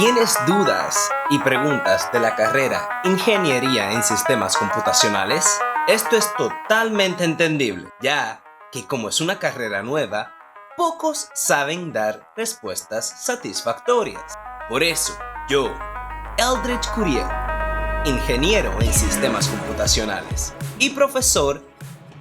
¿Tienes dudas y preguntas de la carrera Ingeniería en Sistemas Computacionales? Esto es totalmente entendible, ya que como es una carrera nueva, pocos saben dar respuestas satisfactorias. Por eso, yo, Eldridge Curiel, ingeniero en sistemas computacionales y profesor,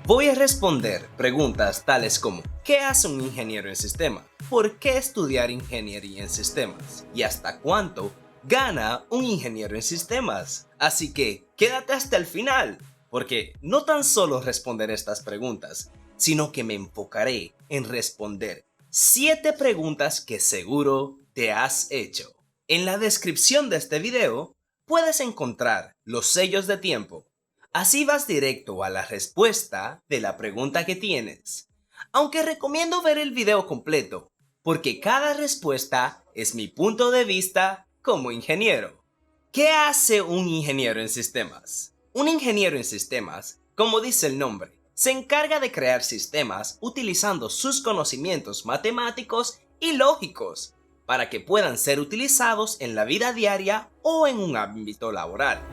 voy a responder preguntas tales como ¿qué hace un ingeniero en sistemas? ¿Por qué estudiar ingeniería en sistemas? ¿Y hasta cuánto gana un ingeniero en sistemas? Así que quédate hasta el final, porque no tan solo responderé estas preguntas, sino que me enfocaré en responder 7 preguntas que seguro te has hecho. En la descripción de este video puedes encontrar los sellos de tiempo. Así vas directo a la respuesta de la pregunta que tienes. Aunque recomiendo ver el video completo, porque cada respuesta es mi punto de vista como ingeniero. ¿Qué hace un ingeniero en sistemas? Un ingeniero en sistemas, como dice el nombre, se encarga de crear sistemas utilizando sus conocimientos matemáticos y lógicos para que puedan ser utilizados en la vida diaria o en un ámbito laboral.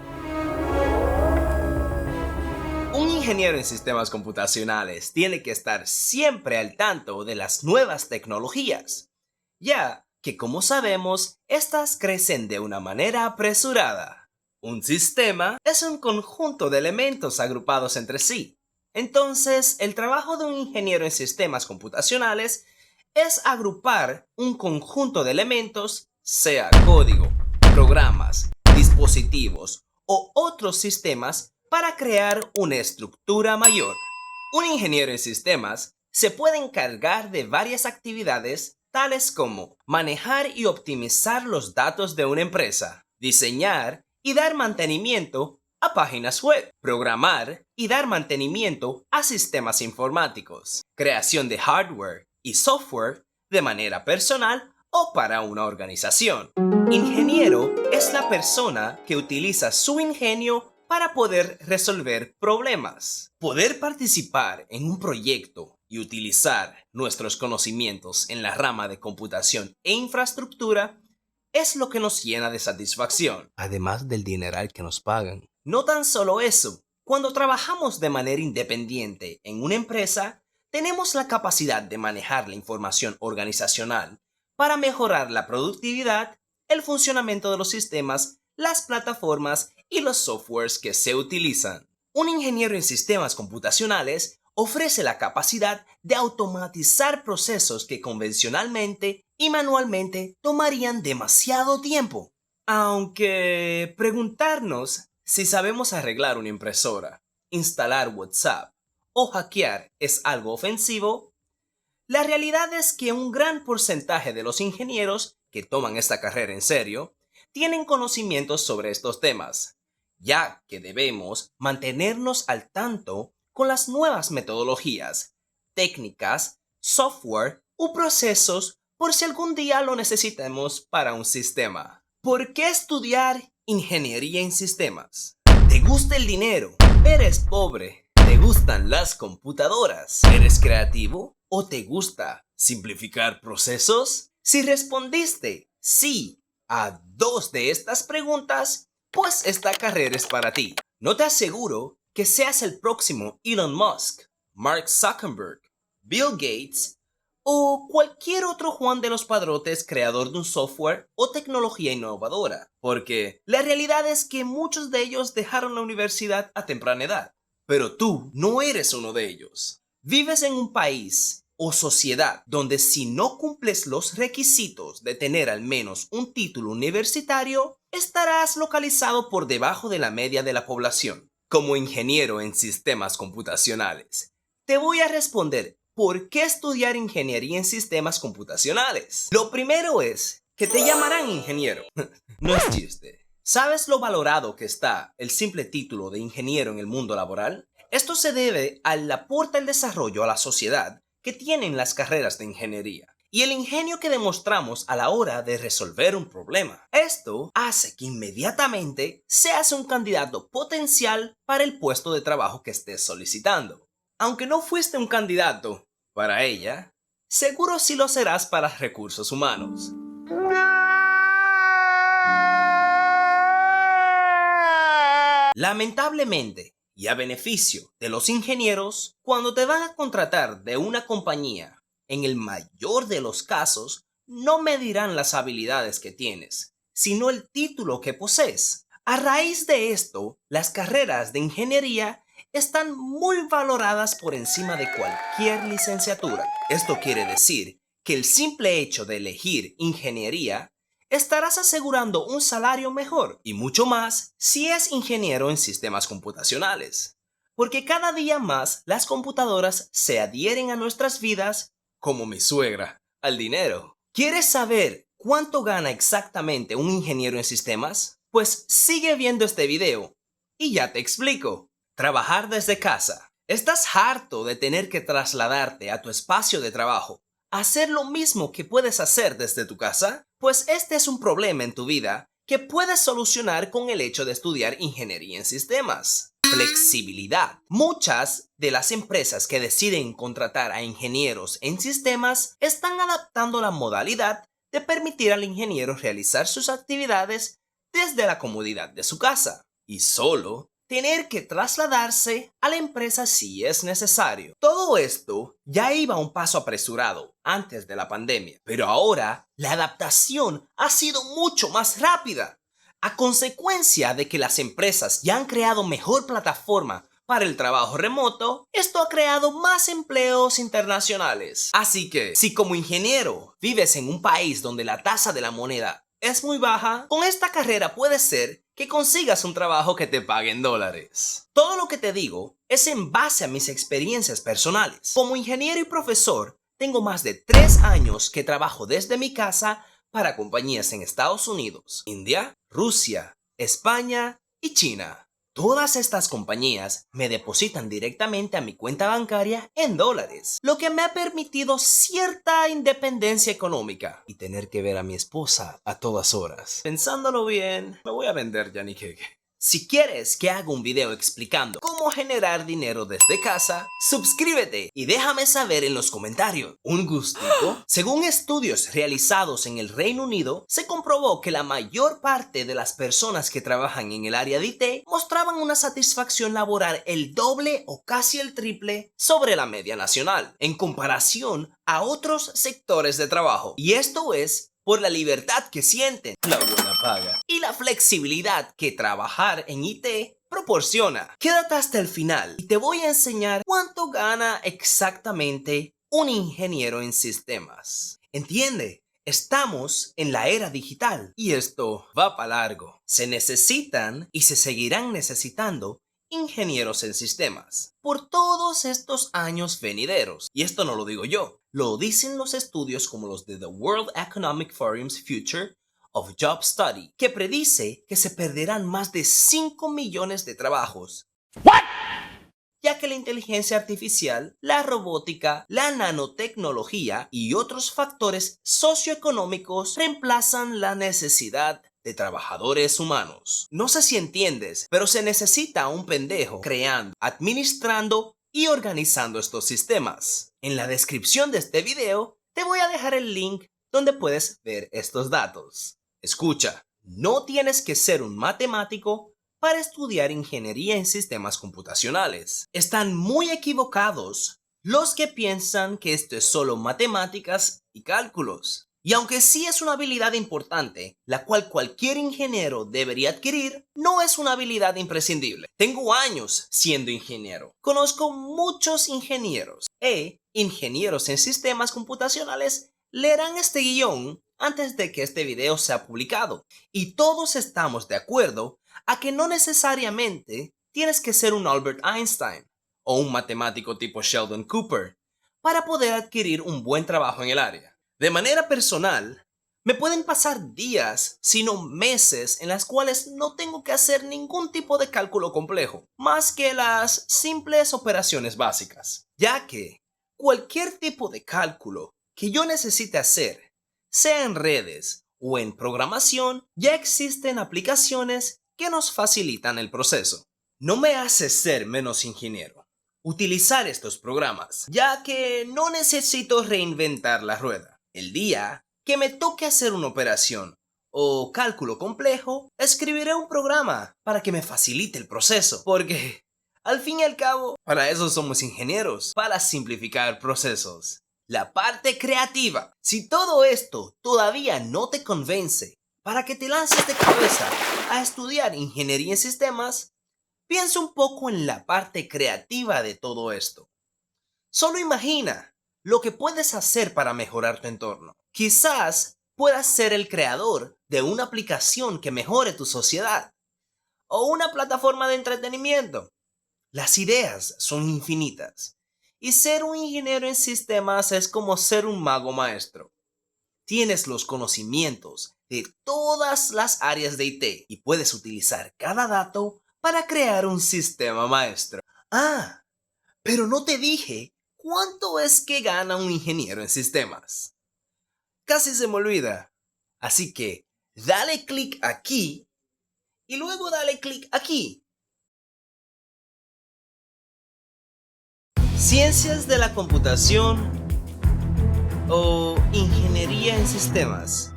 Un ingeniero en sistemas computacionales tiene que estar siempre al tanto de las nuevas tecnologías, ya que como sabemos, estas crecen de una manera apresurada. Un sistema es un conjunto de elementos agrupados entre sí. Entonces, el trabajo de un ingeniero en sistemas computacionales es agrupar un conjunto de elementos, sea código, programas, dispositivos o otros sistemas, para crear una estructura mayor. Un ingeniero en sistemas se puede encargar de varias actividades tales como manejar y optimizar los datos de una empresa, diseñar y dar mantenimiento a páginas web, programar y dar mantenimiento a sistemas informáticos, creación de hardware y software de manera personal o para una organización. Ingeniero es la persona que utiliza su ingenio para poder resolver problemas. Poder participar en un proyecto y utilizar nuestros conocimientos en la rama de computación e infraestructura es lo que nos llena de satisfacción, además del dineral que nos pagan. No tan solo eso, cuando trabajamos de manera independiente en una empresa, tenemos la capacidad de manejar la información organizacional para mejorar la productividad, el funcionamiento de los sistemas, las plataformas y los softwares que se utilizan. Un ingeniero en sistemas computacionales ofrece la capacidad de automatizar procesos que convencionalmente y manualmente tomarían demasiado tiempo. Aunque preguntarnos si sabemos arreglar una impresora, instalar WhatsApp o hackear es algo ofensivo, la realidad es que un gran porcentaje de los ingenieros que toman esta carrera en serio tienen conocimientos sobre estos temas, ya que debemos mantenernos al tanto con las nuevas metodologías, técnicas, software u procesos por si algún día lo necesitemos para un sistema. ¿Por qué estudiar ingeniería en sistemas? ¿Te gusta el dinero? ¿Eres pobre? ¿Te gustan las computadoras? ¿Eres creativo? ¿O te gusta simplificar procesos? Si respondiste sí a 2 de estas preguntas, pues esta carrera es para ti. No te aseguro que seas el próximo Elon Musk, Mark Zuckerberg, Bill Gates o cualquier otro Juan de los Padrotes creador de un software o tecnología innovadora, porque la realidad es que muchos de ellos dejaron la universidad a temprana edad, pero tú no eres uno de ellos. Vives en un país o sociedad donde si no cumples los requisitos de tener al menos un título universitario, estarás localizado por debajo de la media de la población. Como ingeniero en sistemas computacionales, te voy a responder ¿por qué estudiar ingeniería en sistemas computacionales? Lo primero es que te llamarán ingeniero. No es chiste. ¿Sabes lo valorado que está el simple título de ingeniero en el mundo laboral? Esto se debe al aporte al desarrollo a la sociedad que tienen las carreras de ingeniería y el ingenio que demostramos a la hora de resolver un problema. Esto hace que inmediatamente seas un candidato potencial para el puesto de trabajo que estés solicitando. Aunque no fuiste un candidato para ella, seguro sí lo serás para recursos humanos. Lamentablemente, y a beneficio de los ingenieros, cuando te van a contratar de una compañía, en el mayor de los casos, no medirán las habilidades que tienes, sino el título que posees. A raíz de esto, las carreras de ingeniería están muy valoradas por encima de cualquier licenciatura. Esto quiere decir que el simple hecho de elegir ingeniería estarás asegurando un salario mejor y mucho más si es ingeniero en sistemas computacionales. Porque cada día más las computadoras se adhieren a nuestras vidas, como mi suegra, al dinero. ¿Quieres saber cuánto gana exactamente un ingeniero en sistemas? Pues sigue viendo este video y ya te explico. Trabajar desde casa. ¿Estás harto de tener que trasladarte a tu espacio de trabajo? ¿Hacer lo mismo que puedes hacer desde tu casa? Pues este es un problema en tu vida que puedes solucionar con el hecho de estudiar ingeniería en sistemas. Flexibilidad. Muchas de las empresas que deciden contratar a ingenieros en sistemas están adaptando la modalidad de permitir al ingeniero realizar sus actividades desde la comodidad de su casa y solo tener que trasladarse a la empresa si es necesario. Todo esto ya iba un paso apresurado antes de la pandemia, pero ahora la adaptación ha sido mucho más rápida. A consecuencia de que las empresas ya han creado mejor plataforma para el trabajo remoto, esto ha creado más empleos internacionales. Así que, si como ingeniero vives en un país donde la tasa de la moneda es muy baja, con esta carrera puede ser que consigas un trabajo que te pague en dólares. Todo lo que te digo es en base a mis experiencias personales. Como ingeniero y profesor, tengo más de 3 años que trabajo desde mi casa para compañías en Estados Unidos, India, Rusia, España y China. Todas estas compañías me depositan directamente a mi cuenta bancaria en dólares, lo que me ha permitido cierta independencia económica y tener que ver a mi esposa a todas horas. Pensándolo bien, me voy a vender Yaniqueque. Si quieres que haga un video explicando cómo generar dinero desde casa, suscríbete y déjame saber en los comentarios. ¿Un gustito? Según estudios realizados en el Reino Unido, se comprobó que la mayor parte de las personas que trabajan en el área de IT mostraban una satisfacción laboral el doble o casi el triple sobre la media nacional, en comparación a otros sectores de trabajo. Y esto es por la libertad que sienten, la buena paga y la flexibilidad que trabajar en IT proporciona. Quédate hasta el final y te voy a enseñar cuánto gana exactamente un ingeniero en sistemas. ¿Entiende? Estamos en la era digital y esto va para largo. Se necesitan y se seguirán necesitando ingenieros en sistemas por todos estos años venideros. Y esto no lo digo yo, lo dicen los estudios como los de The World Economic Forum's Future of Job Study, que predice que se perderán más de 5 millones de trabajos. Ya que la inteligencia artificial, la robótica, la nanotecnología y otros factores socioeconómicos reemplazan la necesidad de trabajadores humanos. No sé si entiendes, pero se necesita un pendejo creando, administrando y organizando estos sistemas. En la descripción de este video te voy a dejar el link donde puedes ver estos datos. Escucha, no tienes que ser un matemático para estudiar ingeniería en sistemas computacionales. Están muy equivocados los que piensan que esto es solo matemáticas y cálculos. Y aunque sí es una habilidad importante, la cual cualquier ingeniero debería adquirir, no es una habilidad imprescindible. Tengo años siendo ingeniero. Conozco muchos ingenieros ingenieros en sistemas computacionales leerán este guión antes de que este video sea publicado. Y todos estamos de acuerdo a que no necesariamente tienes que ser un Albert Einstein o un matemático tipo Sheldon Cooper para poder adquirir un buen trabajo en el área. De manera personal, me pueden pasar días, sino meses, en las cuales no tengo que hacer ningún tipo de cálculo complejo, más que las simples operaciones básicas, ya que cualquier tipo de cálculo que yo necesite hacer, sea en redes o en programación, ya existen aplicaciones que nos facilitan el proceso. No me hace ser menos ingeniero utilizar estos programas, ya que no necesito reinventar la rueda. El día que me toque hacer una operación o cálculo complejo, escribiré un programa para que me facilite el proceso, porque al fin y al cabo, para eso somos ingenieros, para simplificar procesos. La parte creativa. Si todo esto todavía no te convence para que te lances de cabeza a estudiar ingeniería en sistemas, piensa un poco en la parte creativa de todo esto. Solo imagina lo que puedes hacer para mejorar tu entorno. Quizás puedas ser el creador de una aplicación que mejore tu sociedad o una plataforma de entretenimiento. Las ideas son infinitas y ser un ingeniero en sistemas es como ser un mago maestro. Tienes los conocimientos de todas las áreas de IT y puedes utilizar cada dato para crear un sistema maestro. Ah, pero no te dije cuánto es que gana un ingeniero en sistemas. Casi se me olvida. Así que dale clic aquí y luego dale clic aquí. Ciencias de la computación o ingeniería en sistemas.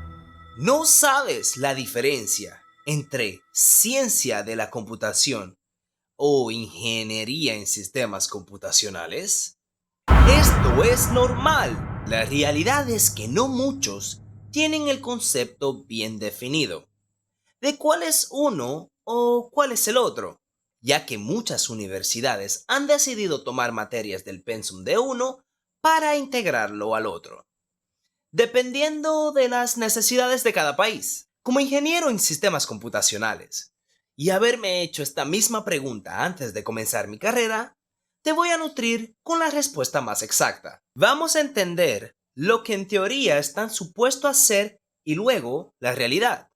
¿No sabes la diferencia entre ciencia de la computación o ingeniería en sistemas computacionales? Esto es normal. La realidad es que no muchos tienen el concepto bien definido de cuál es uno o cuál es el otro, ya que muchas universidades han decidido tomar materias del pensum de uno para integrarlo al otro, dependiendo de las necesidades de cada país. Como ingeniero en sistemas computacionales, y haberme hecho esta misma pregunta antes de comenzar mi carrera, te voy a nutrir con la respuesta más exacta. Vamos a entender lo que en teoría están supuestos a ser y luego la realidad.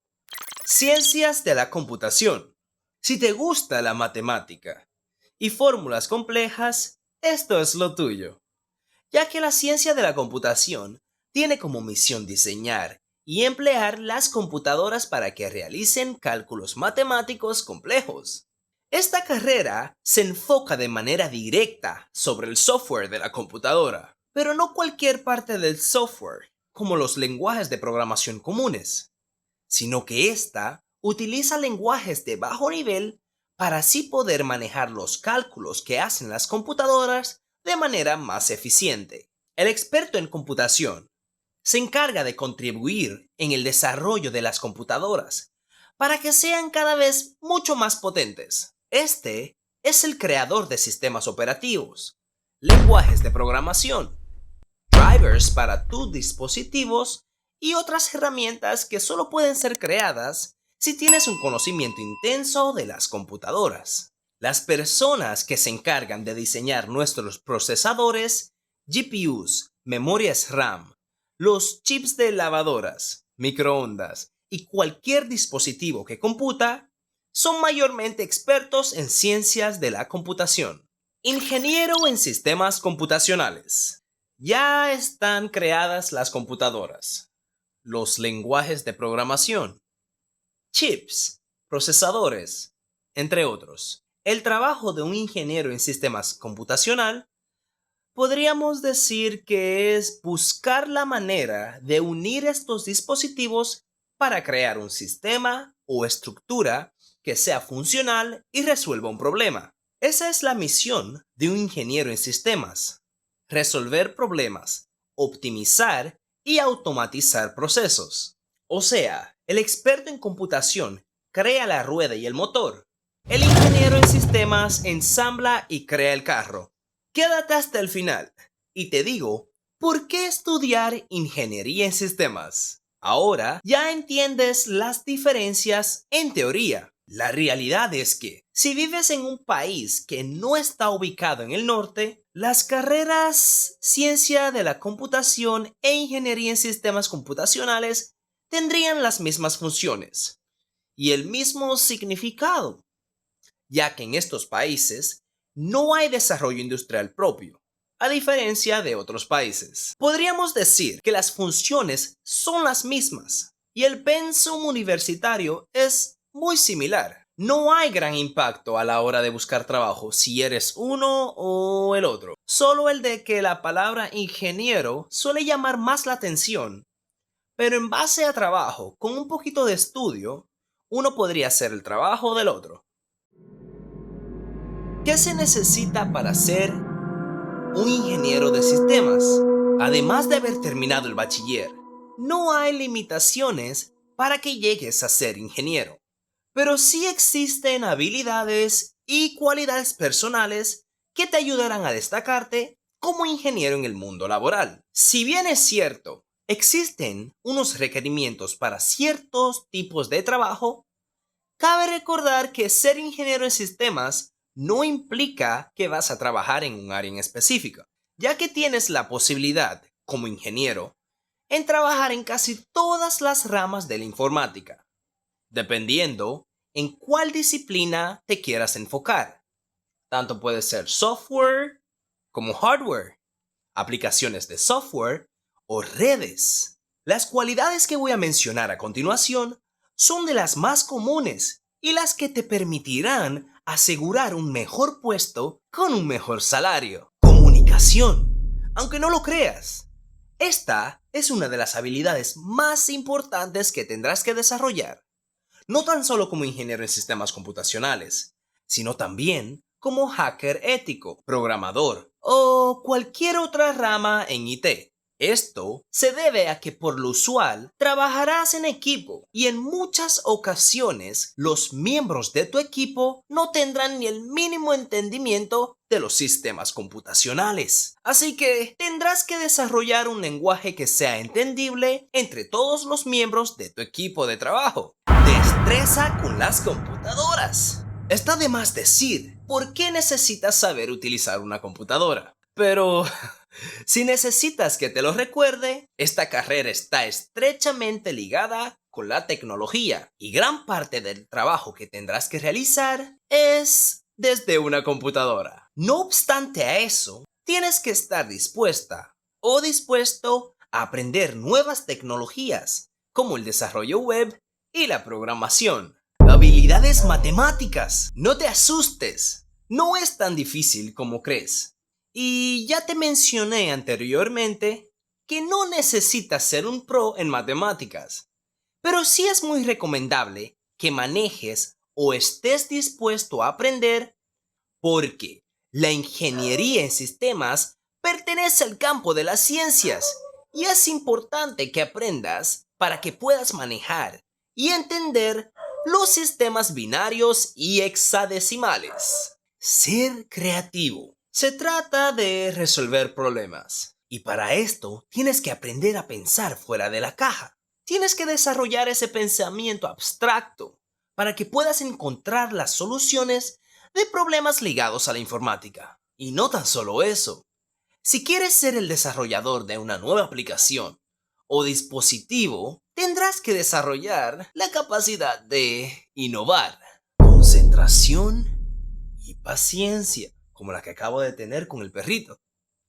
Ciencias de la computación. Si te gusta la matemática y fórmulas complejas, esto es lo tuyo, ya que la ciencia de la computación tiene como misión diseñar y emplear las computadoras para que realicen cálculos matemáticos complejos. Esta carrera se enfoca de manera directa sobre el software de la computadora, pero no cualquier parte del software, como los lenguajes de programación comunes, sino que ésta utiliza lenguajes de bajo nivel para así poder manejar los cálculos que hacen las computadoras de manera más eficiente. El experto en computación se encarga de contribuir en el desarrollo de las computadoras para que sean cada vez mucho más potentes. Este es el creador de sistemas operativos, lenguajes de programación, drivers para tus dispositivos y otras herramientas que solo pueden ser creadas si tienes un conocimiento intenso de las computadoras. Las personas que se encargan de diseñar nuestros procesadores, GPUs, memorias RAM, los chips de lavadoras, microondas y cualquier dispositivo que computa, son mayormente expertos en ciencias de la computación. Ingeniero en sistemas computacionales. Ya están creadas las computadoras, los lenguajes de programación, chips, procesadores, entre otros. El trabajo de un ingeniero en sistemas computacional podríamos decir que es buscar la manera de unir estos dispositivos para crear un sistema o estructura que sea funcional y resuelva un problema. Esa es la misión de un ingeniero en sistemas: resolver problemas, optimizar y automatizar procesos. O sea, el experto en computación crea la rueda y el motor. El ingeniero en sistemas ensambla y crea el carro. Quédate hasta el final y te digo por qué estudiar ingeniería en sistemas. Ahora ya entiendes las diferencias en teoría. La realidad es que si vives en un país que no está ubicado en el norte, las carreras ciencia de la computación e ingeniería en sistemas computacionales tendrían las mismas funciones y el mismo significado, ya que en estos países no hay desarrollo industrial propio, a diferencia de otros países. Podríamos decir que las funciones son las mismas y el pensum universitario es muy similar. No hay gran impacto a la hora de buscar trabajo si eres uno o el otro. Solo el de que la palabra ingeniero suele llamar más la atención, pero en base a trabajo, con un poquito de estudio, uno podría hacer el trabajo del otro. ¿Qué se necesita para ser un ingeniero de sistemas? Además de haber terminado el bachiller, no hay limitaciones para que llegues a ser ingeniero, pero sí existen habilidades y cualidades personales que te ayudarán a destacarte como ingeniero en el mundo laboral. Si bien es cierto, existen unos requerimientos para ciertos tipos de trabajo, cabe recordar que ser ingeniero en sistemas no implica que vas a trabajar en un área en específica, ya que tienes la posibilidad, como ingeniero, en trabajar en casi todas las ramas de la informática, dependiendo en cuál disciplina te quieras enfocar. Tanto puede ser software como hardware, aplicaciones de software o redes. Las cualidades que voy a mencionar a continuación son de las más comunes y las que te permitirán asegurar un mejor puesto con un mejor salario. Comunicación. Aunque no lo creas, esta es una de las habilidades más importantes que tendrás que desarrollar, no tan solo como ingeniero en sistemas computacionales, sino también como hacker ético, programador o cualquier otra rama en IT. Esto se debe a que por lo usual trabajarás en equipo y en muchas ocasiones los miembros de tu equipo no tendrán ni el mínimo entendimiento de los sistemas computacionales. Así que tendrás que desarrollar un lenguaje que sea entendible entre todos los miembros de tu equipo de trabajo. Destreza con las computadoras. Está de más decir por qué necesitas saber utilizar una computadora. Pero si necesitas que te lo recuerde, esta carrera está estrechamente ligada con la tecnología y gran parte del trabajo que tendrás que realizar es desde una computadora. No obstante a eso, tienes que estar dispuesta o dispuesto a aprender nuevas tecnologías como el desarrollo web y la programación. Habilidades matemáticas. No te asustes, no es tan difícil como crees. Y ya te mencioné anteriormente que no necesitas ser un pro en matemáticas, pero sí es muy recomendable que manejes o estés dispuesto a aprender porque la ingeniería en sistemas pertenece al campo de las ciencias y es importante que aprendas para que puedas manejar y entender los sistemas binarios y hexadecimales. Ser creativo. Se trata de resolver problemas. Y para esto tienes que aprender a pensar fuera de la caja. Tienes que desarrollar ese pensamiento abstracto para que puedas encontrar las soluciones de problemas ligados a la informática. Y no tan solo eso. Si quieres ser el desarrollador de una nueva aplicación o dispositivo, tendrás que desarrollar la capacidad de innovar. Concentración y paciencia, como la que acabo de tener con el perrito.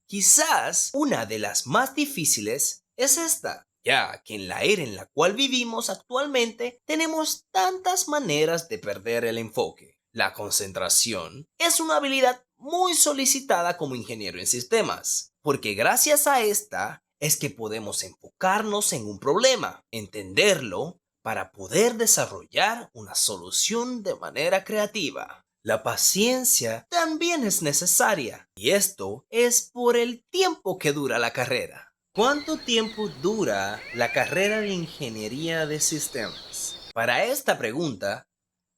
Quizás una de las más difíciles es esta, ya que en la era en la cual vivimos actualmente tenemos tantas maneras de perder el enfoque. La concentración es una habilidad muy solicitada como ingeniero en sistemas, porque gracias a esta es que podemos enfocarnos en un problema, entenderlo, para poder desarrollar una solución de manera creativa. La paciencia también es necesaria, y esto es por el tiempo que dura la carrera. ¿Cuánto tiempo dura la carrera de ingeniería de sistemas? Para esta pregunta,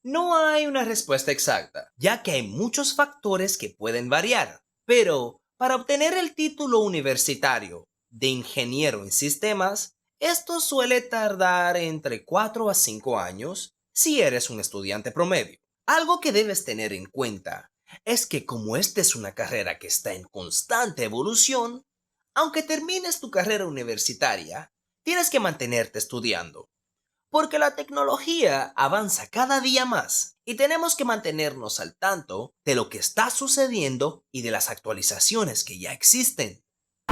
no hay una respuesta exacta, ya que hay muchos factores que pueden variar, pero para obtener el título universitario de ingeniero en sistemas, esto suele tardar entre 4 a 5 años si eres un estudiante promedio. Algo que debes tener en cuenta es que como esta es una carrera que está en constante evolución, aunque termines tu carrera universitaria, tienes que mantenerte estudiando, porque la tecnología avanza cada día más y tenemos que mantenernos al tanto de lo que está sucediendo y de las actualizaciones que ya existen.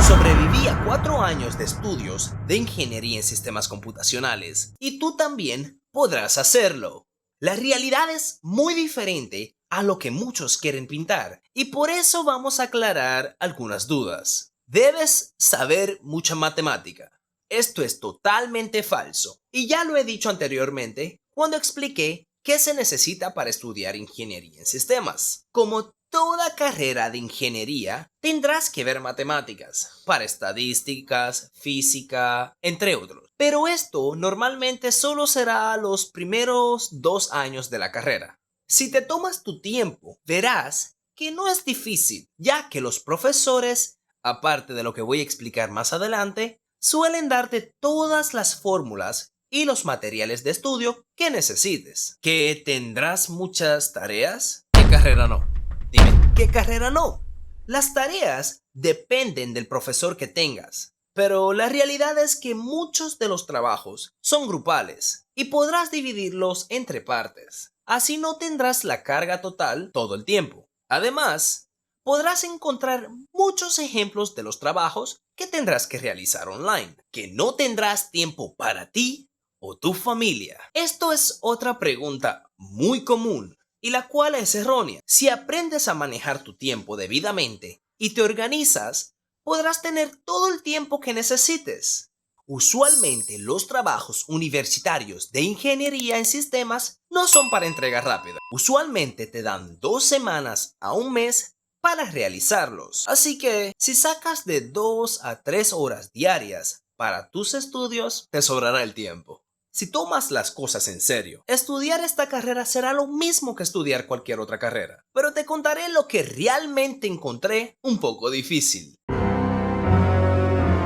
Sobreviví a 4 años de estudios de ingeniería en sistemas computacionales y tú también podrás hacerlo. La realidad es muy diferente a lo que muchos quieren pintar y por eso vamos a aclarar algunas dudas. Debes saber mucha matemática. Esto es totalmente falso. Y ya lo he dicho anteriormente cuando expliqué qué se necesita para estudiar ingeniería en sistemas. Como toda carrera de ingeniería, tendrás que ver matemáticas, para estadísticas, física, entre otros. Pero esto normalmente solo será los primeros 2 años de la carrera. Si te tomas tu tiempo, verás que no es difícil, ya que los profesores, aparte de lo que voy a explicar más adelante, suelen darte todas las fórmulas y los materiales de estudio que necesites. ¿Que tendrás muchas tareas? ¿Qué carrera no? Dime, ¿qué carrera no? Las tareas dependen del profesor que tengas, pero la realidad es que muchos de los trabajos son grupales y podrás dividirlos entre partes. Así no tendrás la carga total todo el tiempo. Además, podrás encontrar muchos ejemplos de los trabajos que tendrás que realizar online, que no tendrás tiempo para ti o tu familia. Esto es otra pregunta muy común y la cual es errónea. Si aprendes a manejar tu tiempo debidamente y te organizas, podrás tener todo el tiempo que necesites. Usualmente los trabajos universitarios de ingeniería en sistemas no son para entrega rápida. Usualmente te dan 2 semanas a un mes para realizarlos. Así que si sacas de 2 a 3 horas diarias para tus estudios, te sobrará el tiempo. Si tomas las cosas en serio, estudiar esta carrera será lo mismo que estudiar cualquier otra carrera. Pero te contaré lo que realmente encontré un poco difícil.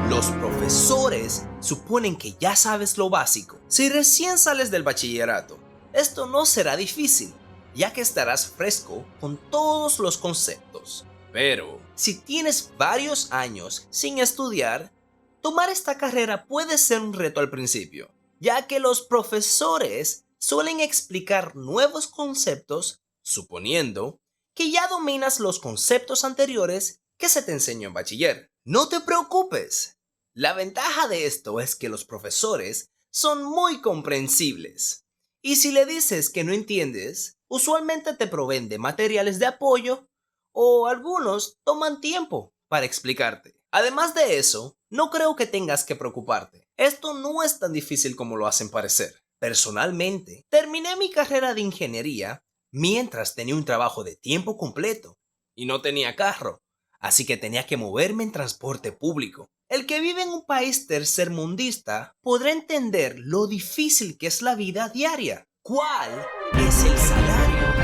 Los profesores suponen que ya sabes lo básico. Si recién sales del bachillerato, esto no será difícil, ya que estarás fresco con todos los conceptos. Pero si tienes varios años sin estudiar, tomar esta carrera puede ser un reto al principio, ya que los profesores suelen explicar nuevos conceptos, suponiendo que ya dominas los conceptos anteriores que se te enseñó en bachiller. No te preocupes. La ventaja de esto es que los profesores son muy comprensibles. Y si le dices que no entiendes, usualmente te proveen de materiales de apoyo o algunos toman tiempo para explicarte. Además de eso, no creo que tengas que preocuparte. Esto no es tan difícil como lo hacen parecer. Personalmente, terminé mi carrera de ingeniería mientras tenía un trabajo de tiempo completo y no tenía carro, así que tenía que moverme en transporte público. El que vive en un país tercermundista podrá entender lo difícil que es la vida diaria. ¿Cuál es el salario de un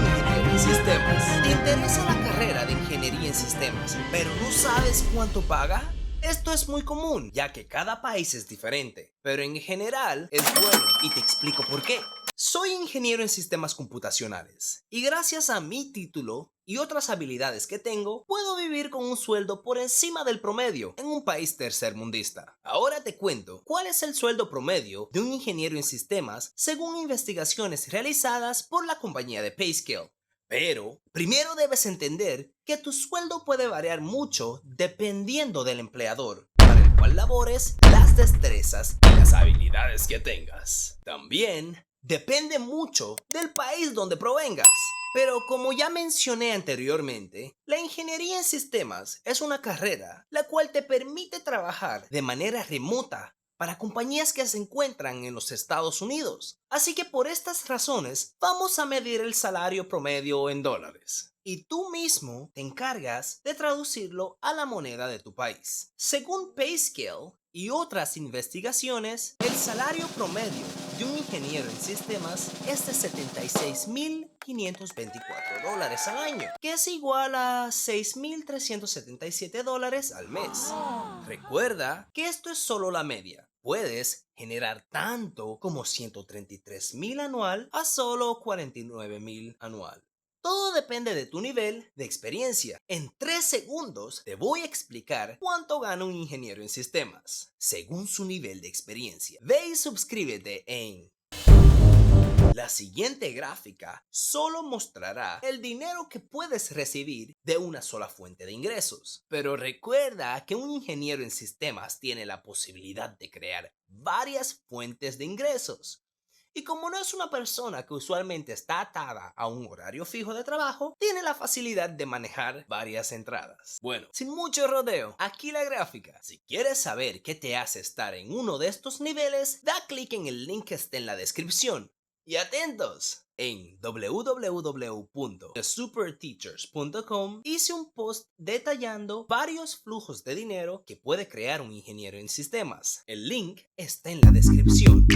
ingeniero en sistemas? ¿Te interesa la carrera de ingeniería en sistemas, pero no sabes cuánto paga? Esto es muy común, ya que cada país es diferente, pero en general es bueno y te explico por qué. Soy ingeniero en sistemas computacionales y gracias a mi título y otras habilidades que tengo, puedo vivir con un sueldo por encima del promedio en un país tercermundista. Ahora te cuento cuál es el sueldo promedio de un ingeniero en sistemas según investigaciones realizadas por la compañía de PayScale. Pero primero debes entender que tu sueldo puede variar mucho dependiendo del empleador para el cual labores, las destrezas y las habilidades que tengas. También depende mucho del país donde provengas. Pero como ya mencioné anteriormente, la ingeniería en sistemas es una carrera la cual te permite trabajar de manera remota para compañías que se encuentran en los Estados Unidos. Así que por estas razones vamos a medir el salario promedio en dólares. Y tú mismo te encargas de traducirlo a la moneda de tu país. Según PayScale y otras investigaciones, el salario promedio de un ingeniero en sistemas es de $76,524 al año, que es igual a $6,377 al mes. Recuerda que esto es solo la media. Puedes generar tanto como 133,000 anual a solo 49,000 anual. Todo depende de tu nivel de experiencia. En 3 segundos te voy a explicar cuánto gana un ingeniero en sistemas, según su nivel de experiencia. Ve y suscríbete en... La siguiente gráfica solo mostrará el dinero que puedes recibir de una sola fuente de ingresos. Pero recuerda que un ingeniero en sistemas tiene la posibilidad de crear varias fuentes de ingresos. Y como no es una persona que usualmente está atada a un horario fijo de trabajo, tiene la facilidad de manejar varias entradas. Bueno, sin mucho rodeo, aquí la gráfica. Si quieres saber qué te hace estar en uno de estos niveles, da clic en el link que está en la descripción. Y atentos, en www.thesuperteachers.com hice un post detallando varios flujos de dinero que puede crear un ingeniero en sistemas. El link está en la descripción.